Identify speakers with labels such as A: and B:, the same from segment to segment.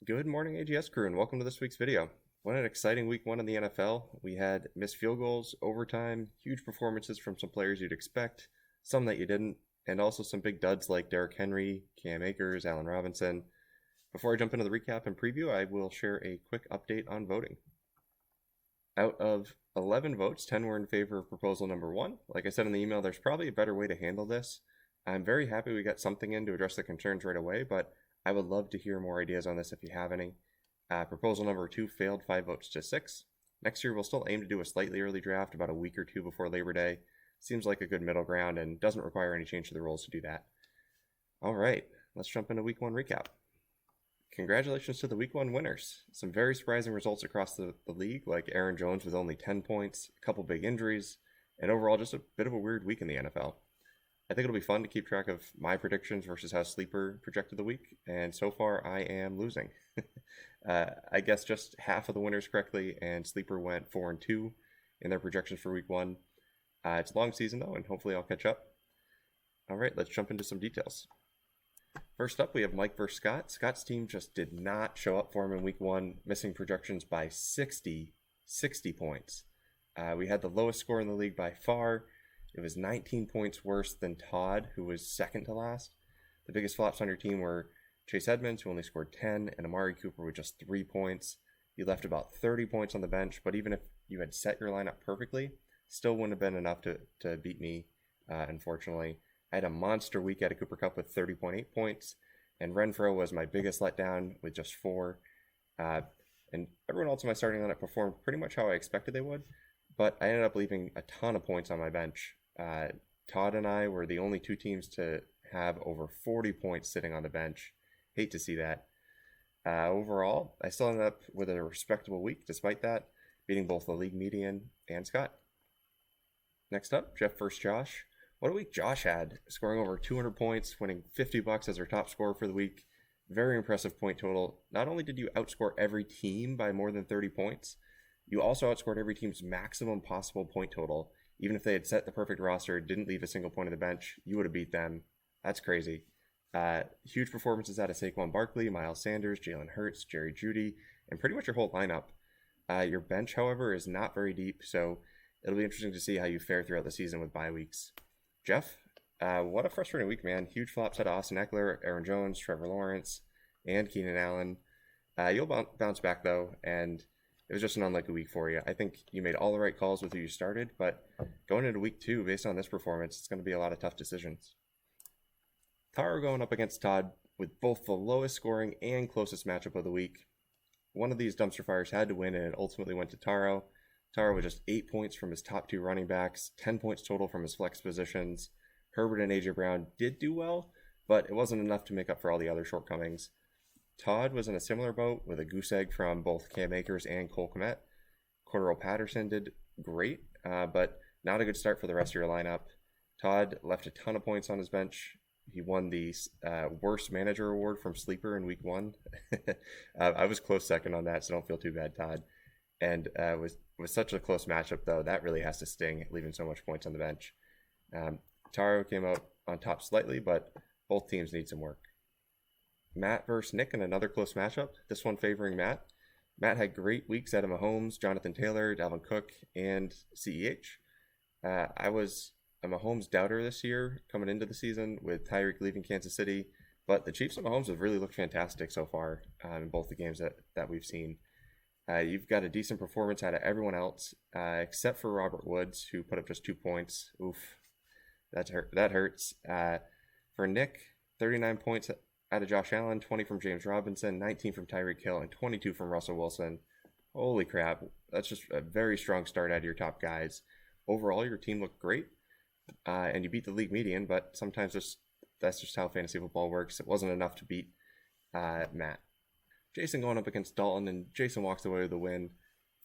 A: Good morning, AGS crew, and welcome to this week's video. What an exciting week one in the NFL. We had missed field goals, overtime, huge performances from some players you'd expect, some that you didn't, and also some big duds like Derrick Henry, Cam Akers, Allen Robinson. Before I jump into the recap and preview, I will share a quick update on voting. Out of 11 votes, 10 were in favor of proposal number 1. Like I said in the email, there's probably a better way to handle this. I'm very happy we got something in to address the concerns right away, but I would love to hear more ideas on this if you have any. Proposal number 2 failed 5 votes to 6. Next year, we'll still aim to do a slightly early draft about a week or two before Labor Day. Seems like a good middle ground and doesn't require any change to the rules to do that. All right, let's jump into week 1 recap. Congratulations to the week 1 winners. Some very surprising results across the league, like Aaron Jones with only 10 points, a couple big injuries, and overall just a bit of a weird week in the NFL. I think it'll be fun to keep track of my predictions versus how Sleeper projected the week, and so far I am losing. I guess just half of the winners correctly, and Sleeper went 4-2 in their projections for week 1. It's a long season though, and hopefully I'll catch up. All right, let's jump into some details. First up, we have Mike versus Scott. Scott's team just did not show up for him in week 1, missing projections by 60 points. We had the lowest score in the league by far. It was 19 points worse than Todd, who was second to last. The biggest flops on your team were Chase Edmonds, who only scored 10, and Amari Cooper with just 3 points. You left about 30 points on the bench, but even if you had set your lineup perfectly, still wouldn't have been enough to beat me, unfortunately. I had a monster week at a Cooper Cup with 30.8 points, and Renfro was my biggest letdown with just 4. And everyone else in my starting lineup performed pretty much how I expected they would, but I ended up leaving a ton of points on my bench. Todd and I were the only 2 teams to have over 40 points sitting on the bench. Hate to see that. Overall, I still ended up with a respectable week despite that, beating both the league median and Scott. Next up, Jeff versus Josh. What a week Josh had, scoring over 200 points, winning $50 as our top scorer for the week. Very impressive point total. Not only did you outscore every team by more than 30 points, you also outscored every team's maximum possible point total. Even if they had set the perfect roster, didn't leave a single point on the bench, you would have beat them. That's crazy. Huge performances out of Saquon Barkley, Miles Sanders, Jalen Hurts, Jerry Jeudy, and pretty much your whole lineup. Your bench, however, is not very deep, so it'll be interesting to see how you fare throughout the season with bye weeks. Jeff, what a frustrating week, man. Huge flops out of Austin Eckler, Aaron Jones, Trevor Lawrence, and Keenan Allen. You'll bounce back, though, and it was just an unlucky week for you. I think you made all the right calls with who you started, but going into week 2, based on this performance, it's going to be a lot of tough decisions. Taro going up against Todd with both the lowest scoring and closest matchup of the week. One of these dumpster fires had to win, and it ultimately went to Taro. Taro with just 8 points from his top 2 running backs, 10 points total from his flex positions. Herbert and AJ Brown did do well, but it wasn't enough to make up for all the other shortcomings. Todd was in a similar boat with a goose egg from both Cam Akers and Cole Kmet. Cordero Patterson did great, but not a good start for the rest of your lineup. Todd left a ton of points on his bench. He won the worst manager award from Sleeper in week 1. I was close second on that, so don't feel too bad, Todd. And with such a close matchup, though, that really has to sting, leaving so much points on the bench. Taro came out on top slightly, but both teams need some work. Matt versus Nick in another close matchup, this one favoring Matt. Matt had great weeks out of Mahomes, Jonathan Taylor, Dalvin Cook, and CEH. I was a Mahomes doubter this year coming into the season with Tyreek leaving Kansas City, but the Chiefs and Mahomes have really looked fantastic so far in both the games that we've seen. You've got a decent performance out of everyone else, except for Robert Woods, who put up just 2 points. Oof, that hurts. For Nick, 39 points out of Josh Allen, 20 from James Robinson, 19 from Tyreek Hill, and 22 from Russell Wilson. Holy crap. That's just a very strong start out of your top guys. Overall, your team looked great, and you beat the league median, but sometimes that's just how fantasy football works. It wasn't enough to beat Matt. Jason going up against Dalton, and Jason walks away with the win.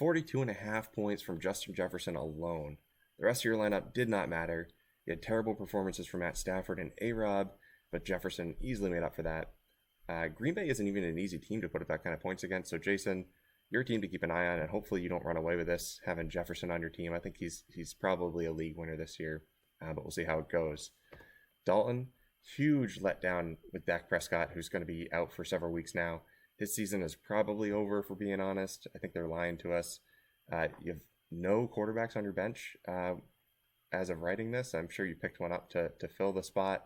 A: 42.5 points from Justin Jefferson alone. The rest of your lineup did not matter. You had terrible performances from Matt Stafford and A-Rob, but Jefferson easily made up for that. Green Bay isn't even an easy team to put up that kind of points against, so Jason, your team to keep an eye on, and hopefully you don't run away with this, having Jefferson on your team. I think he's probably a league winner this year, but we'll see how it goes. Dalton, huge letdown with Dak Prescott, who's going to be out for several weeks now. His season is probably over, for being honest. I think they're lying to us. You have no quarterbacks on your bench as of writing this. I'm sure you picked one up to fill the spot.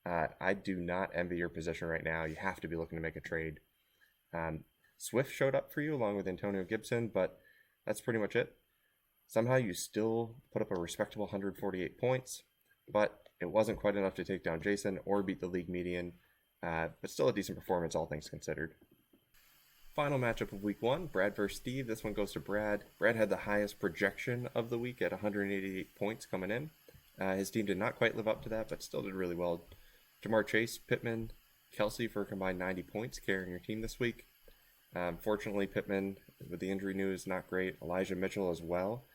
A: I do not envy your position right now. You have to be looking to make a trade. Swift showed up for you along with Antonio Gibson, but that's pretty much it. Somehow you still put up a respectable 148 points, but it wasn't quite enough to take down Jason or beat the league median, but still a decent performance, all things considered. Final matchup of week 1, Brad versus Steve. This one goes to Brad. Brad had the highest projection of the week at 188 points coming in. His team did not quite live up to that, but still did really well. Jamar Chase, Pittman, Kelsey for a combined 90 points carrying your team this week. Fortunately, Pittman, with the injury news, not great. Elijah Mitchell as well.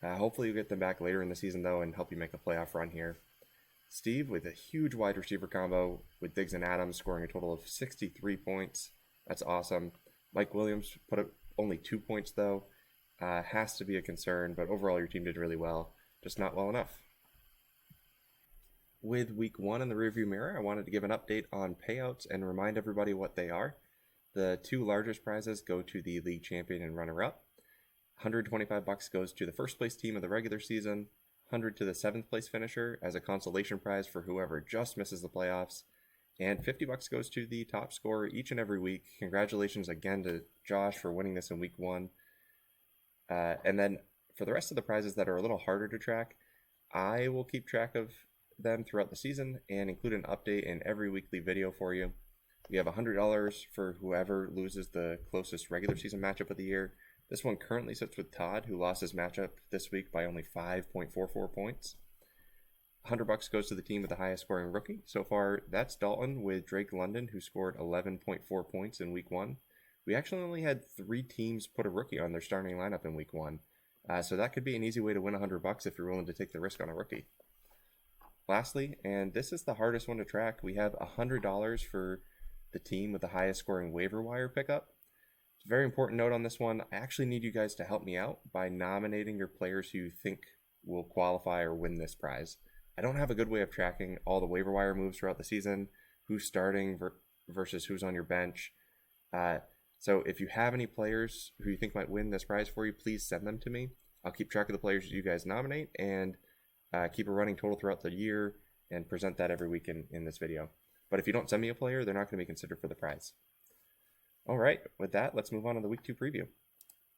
A: Hopefully you get them back later in the season, though, and help you make a playoff run here. Steve with a huge wide receiver combo with Diggs and Adams scoring a total of 63 points. That's awesome. Mike Williams put up only 2 points, though. Has to be a concern, but overall your team did really well, just not well enough. With week 1 in the rearview mirror, I wanted to give an update on payouts and remind everybody what they are. The 2 largest prizes go to the league champion and runner-up. $125 goes to the first place team of the regular season, $100 to the 7th place finisher as a consolation prize for whoever just misses the playoffs, and $50 goes to the top scorer each and every week. Congratulations again to Josh for winning this in week 1. And then for the rest of the prizes that are a little harder to track, I will keep track of them throughout the season and include an update in every weekly video for you. We have $100 for whoever loses the closest regular season matchup of the year. This one currently sits with Todd, who lost his matchup this week by only 5.44 points. $100 goes to the team with the highest scoring rookie. So far, that's Dalton with Drake London, who scored 11.4 points in week 1. We actually only had 3 teams put a rookie on their starting lineup in week 1. So that could be an easy way to win $100 if you're willing to take the risk on a rookie. Lastly, and this is the hardest one to track, we have $100 for the team with the highest scoring waiver wire pickup. Very important note on this one. I actually need you guys to help me out by nominating your players who you think will qualify or win this prize. I don't have a good way of tracking all the waiver wire moves throughout the season, who's starting versus who's on your bench. So if you have any players who you think might win this prize for you, please send them to me. I'll keep track of the players you guys nominate and keep a running total throughout the year and present that every week in this video. But if you don't send me a player, they're not going to be considered for the prize. All right, with that, let's move on to the week 2 preview.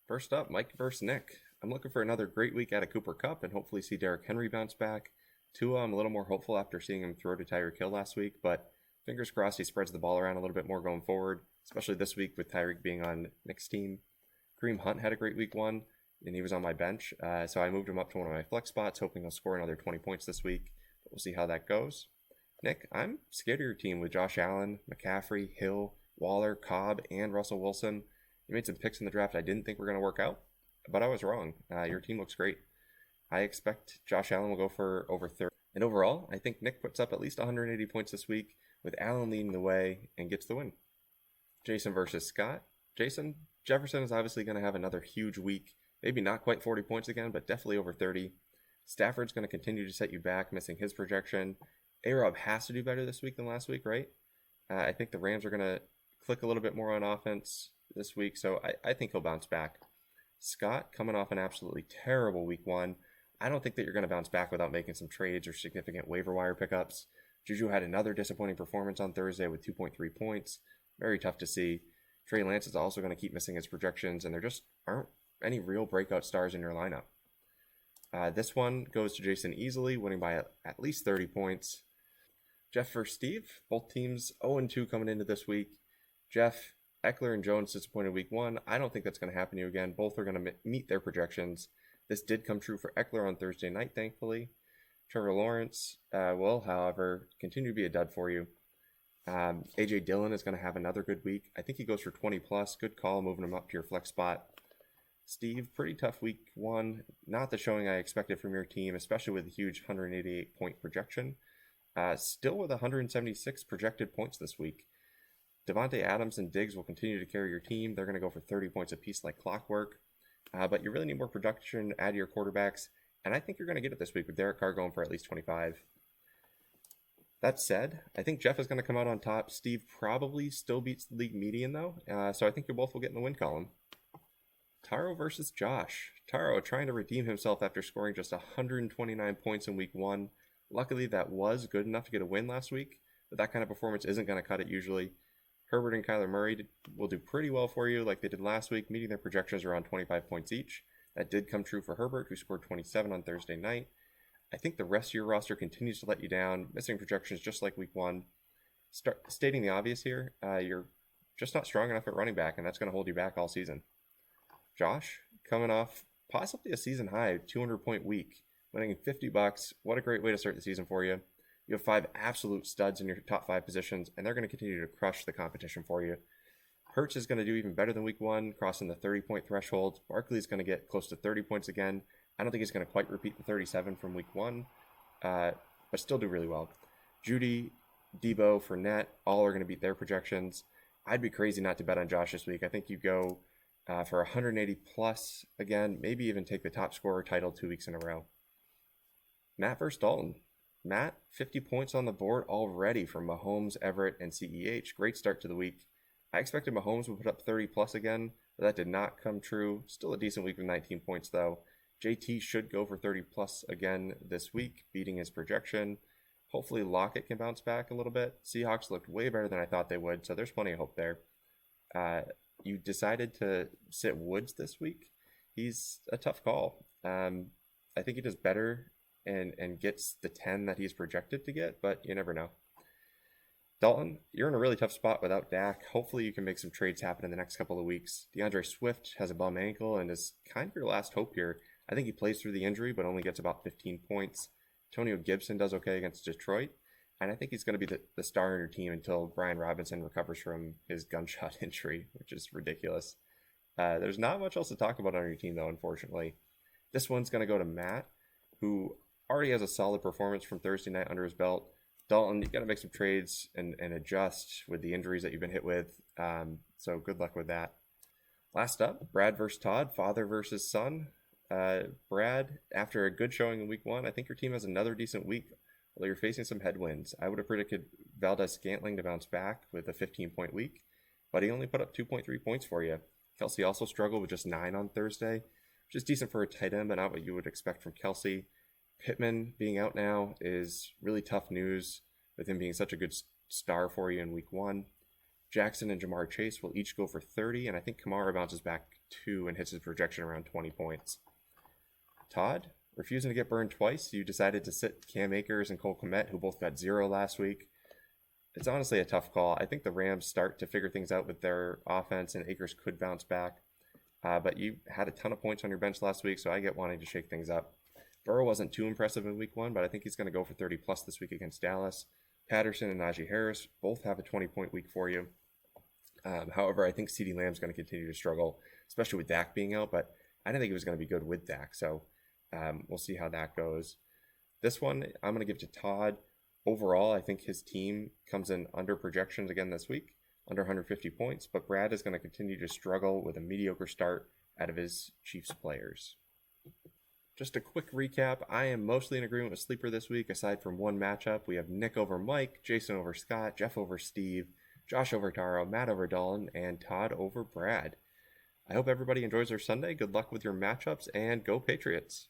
A: First up, Mike versus Nick. I'm looking for another great week at a Cooper Cup and hopefully see Derrick Henry bounce back. Tua, I'm a little more hopeful after seeing him throw to Tyreek Hill last week, but fingers crossed he spreads the ball around a little bit more going forward, especially this week with Tyreek being on Nick's team. Kareem Hunt had a great week 1, and he was on my bench, so I moved him up to one of my flex spots, hoping he'll score another 20 points this week. But we'll see how that goes. Nick, I'm scared of your team with Josh Allen, McCaffrey, Hill, Waller, Cobb, and Russell Wilson. You made some picks in the draft I didn't think were going to work out, but I was wrong. Your team looks great. I expect Josh Allen will go for over 30. And overall, I think Nick puts up at least 180 points this week, with Allen leading the way and gets the win. Jason versus Scott. Jason, Jefferson is obviously going to have another huge week. Maybe not quite 40 points again, but definitely over 30. Stafford's going to continue to set you back, missing his projection. A-Rob has to do better this week than last week, right? I think the Rams are going to click a little bit more on offense this week, so I think he'll bounce back. Scott, coming off an absolutely terrible week 1, I don't think that you're going to bounce back without making some trades or significant waiver wire pickups. Juju had another disappointing performance on Thursday with 2.3 points. Very tough to see. Trey Lance is also going to keep missing his projections, and there just aren't any real breakout stars in your lineup. This one goes to Jason easily, winning by at least 30 points. Jeff versus Steve, both teams 0-2 coming into this week. Jeff, Eckler and Jones disappointed week 1. I don't think that's going to happen to you again. Both are going to meet their projections. This did come true for Eckler on Thursday night, thankfully. Trevor Lawrence will, however, continue to be a dud for you. A.J. Dillon is going to have another good week. I think he goes for 20 plus. Good call moving him up to your flex spot. Steve, pretty tough week 1. Not the showing I expected from your team, especially with a huge 188 point projection. Still with 176 projected points this week. Devontae Adams and Diggs will continue to carry your team. They're going to go for 30 points apiece like clockwork. But you really need more production out of your quarterbacks. And I think you're going to get it this week with Derek Carr going for at least 25. That said, I think Jeff is going to come out on top. Steve probably still beats the league median, though, so I think you both will get in the win column. Taro versus Josh. Taro trying to redeem himself after scoring just 129 points in week 1. Luckily, that was good enough to get a win last week, but that kind of performance isn't going to cut it usually. Herbert and Kyler Murray will do pretty well for you like they did last week, meeting their projections around 25 points each. That did come true for Herbert, who scored 27 on Thursday night. I think the rest of your roster continues to let you down, missing projections just like week 1. Stating the obvious here, you're just not strong enough at running back, and that's going to hold you back all season. Josh, coming off possibly a season high 200-point week, winning $50. What a great way to start the season for you. You have 5 absolute studs in your top 5 positions, and they're going to continue to crush the competition for you. Hurts is going to do even better than week 1, crossing the 30-point threshold. Barkley's going to get close to 30 points again. I don't think he's going to quite repeat the 37 from week 1, but still do really well. Judy, Debo, Fournette, all are going to beat their projections. I'd be crazy not to bet on Josh this week. I think you go for 180 plus again, maybe even take the top scorer title 2 weeks in a row. Matt versus Dalton. Matt, 50 points on the board already from Mahomes, Everett, and CEH. Great start to the week. I expected Mahomes would put up 30 plus again, but that did not come true. Still a decent week with 19 points though. JT should go for 30 plus again this week, beating his projection. Hopefully Lockett can bounce back a little bit. Seahawks looked way better than I thought they would, so there's plenty of hope there. You decided to sit Woods this week. He's a tough call. I think he does better and gets the 10 that he's projected to get, but you never know. Dalton, you're in a really tough spot without Dak. Hopefully you can make some trades happen in the next couple of weeks. DeAndre Swift has a bum ankle and is kind of your last hope here. I think he plays through the injury, but only gets about 15 points. Antonio Gibson does okay against Detroit, and I think he's going to be the star in your team until Brian Robinson recovers from his gunshot injury, which is ridiculous. There's not much else to talk about on your team, though, unfortunately. This one's going to go to Matt, who already has a solid performance from Thursday night under his belt. Dalton, you got to make some trades and adjust with the injuries that you've been hit with. So good luck with that. Last up, Brad versus Todd, father versus son. Brad, after a good showing in week 1, I think your team has another decent week, although you're facing some headwinds. I would have predicted Valdez-Scantling to bounce back with a 15-point week, but he only put up 2.3 points for you. Kelsey also struggled with just 9 on Thursday, which is decent for a tight end, but not what you would expect from Kelsey. Pittman being out now is really tough news, with him being such a good star for you in week 1. Jackson and Jamar Chase will each go for 30, and I think Kamara bounces back 2 and hits his projection around 20 points. Todd, refusing to get burned twice, you decided to sit Cam Akers and Cole Kmet, who both got 0 last week. It's honestly a tough call. I think the Rams start to figure things out with their offense, and Akers could bounce back. But you had a ton of points on your bench last week, so I get wanting to shake things up. Burrow wasn't too impressive in week 1, but I think he's going to go for 30 plus this week against Dallas. Patterson and Najee Harris both have a 20-point week for you. However, I think CeeDee Lamb's going to continue to struggle, especially with Dak being out, but I didn't think he was going to be good with Dak, so we'll see how that goes. This one, I'm going to give to Todd. Overall, I think his team comes in under projections again this week, under 150 points, but Brad is going to continue to struggle with a mediocre start out of his Chiefs players. Just a quick recap, I am mostly in agreement with Sleeper this week, aside from one matchup. We have Nick over Mike, Jason over Scott, Jeff over Steve, Josh over Taro, Matt over Dalton, and Todd over Brad. I hope everybody enjoys their Sunday. Good luck with your matchups, and go Patriots!